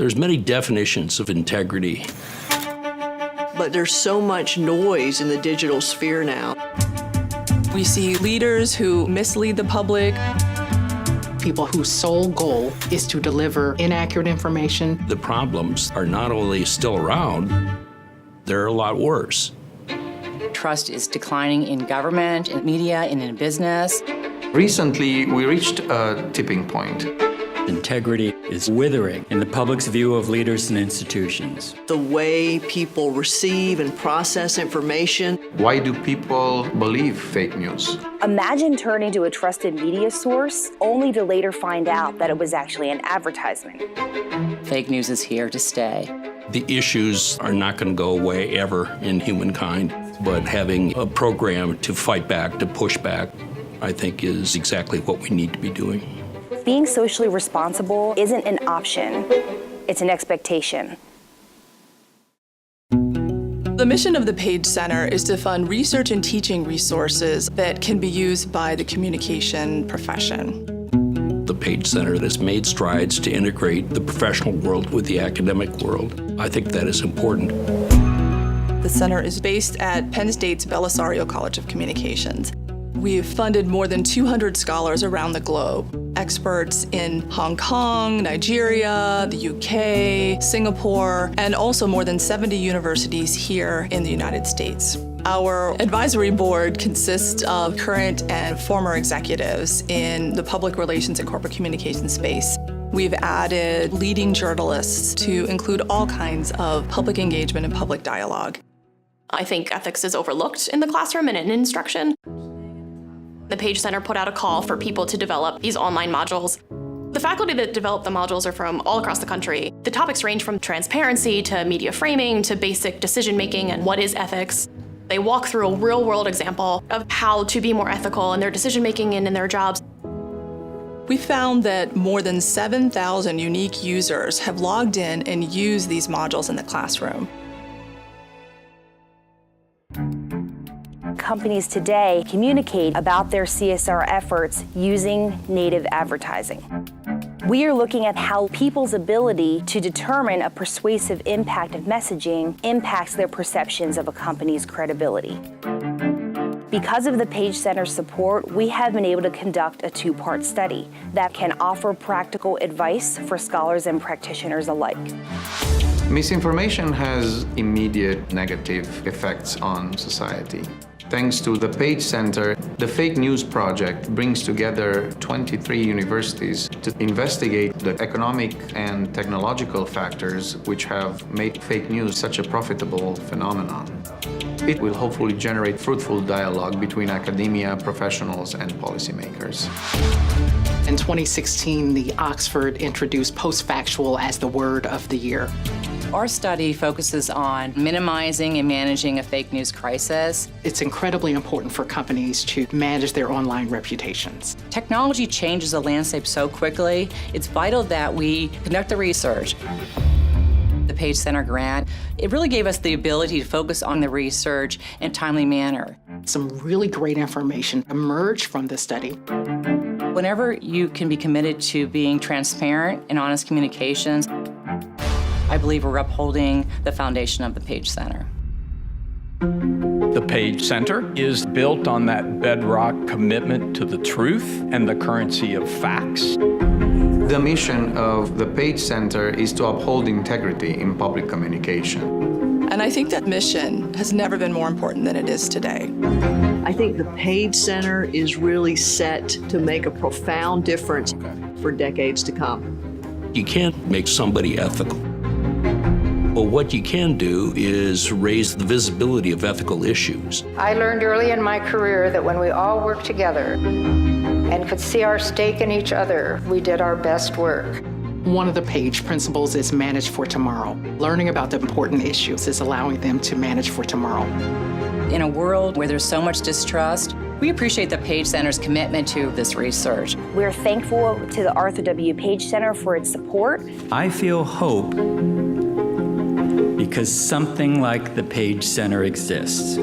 There's many definitions of integrity. But there's so much noise in the digital sphere now. We see leaders who mislead the public. People whose sole goal is to deliver inaccurate information. The problems are not only still around, they're a lot worse. Trust is declining in government, in media, and in business. Recently, we reached a tipping point. Integrity is withering in the public's view of leaders and institutions. The way people receive and process information. Why do people believe fake news? Imagine turning to a trusted media source only to later find out that it was actually an advertisement. Fake news is here to stay. The issues are not going to go away ever in humankind, but having a program to fight back, to push back, I think is exactly what we need to be doing. Being socially responsible isn't an option, it's an expectation. The mission of the Paige Center is to fund research and teaching resources that can be used by the communication profession. The Paige Center has made strides to integrate the professional world with the academic world. I think that is important. The center is based at Penn State's Belisario College of Communications. We've funded more than 200 scholars around the globe, experts in Hong Kong, Nigeria, the UK, Singapore, and also more than 70 universities here in the United States. Our advisory board consists of current and former executives in the public relations and corporate communications space. We've added leading journalists to include all kinds of public engagement and public dialogue. I think ethics is overlooked in the classroom and in instruction. The Paige Center put out a call for people to develop these online modules. The faculty that develop the modules are from all across the country. The topics range from transparency to media framing to basic decision-making and what is ethics. They walk through a real-world example of how to be more ethical in their decision-making and in their jobs. We found that more than 7,000 unique users have logged in and used these modules in the classroom. Companies today communicate about their CSR efforts using native advertising. We are looking at how people's ability to determine a persuasive impact of messaging impacts their perceptions of a company's credibility. Because of the Paige Center's support, we have been able to conduct a two-part study that can offer practical advice for scholars and practitioners alike. Misinformation has immediate negative effects on society. Thanks to the Paige Center, the Fake News Project brings together 23 universities to investigate the economic and technological factors which have made fake news such a profitable phenomenon. It will hopefully generate fruitful dialogue between academia, professionals, and policymakers. In 2016, the Oxford introduced post-factual as the word of the year. Our study focuses on minimizing and managing a fake news crisis. It's incredibly important for companies to manage their online reputations. Technology changes the landscape so quickly, it's vital that we conduct the research. The Paige Center grant, it really gave us the ability to focus on the research in a timely manner. Some really great information emerged from this study. Whenever you can be committed to being transparent and honest communications, I believe we're upholding the foundation of the Paige Center. The Paige Center is built on that bedrock commitment to the truth and the currency of facts. The mission of the Paige Center is to uphold integrity in public communication. And I think that mission has never been more important than it is today. I think the Paige Center is really set to make a profound difference for decades to come. You can't make somebody ethical. But what you can do is raise the visibility of ethical issues. I learned early in my career that when we all worked together and could see our stake in each other, we did our best work. One of the Paige principles is manage for tomorrow. Learning about the important issues is allowing them to manage for tomorrow. In a world where there's so much distrust, we appreciate the Paige Center's commitment to this research. We're thankful to the Arthur W. Paige Center for its support. I feel hope because something like the Paige Center exists.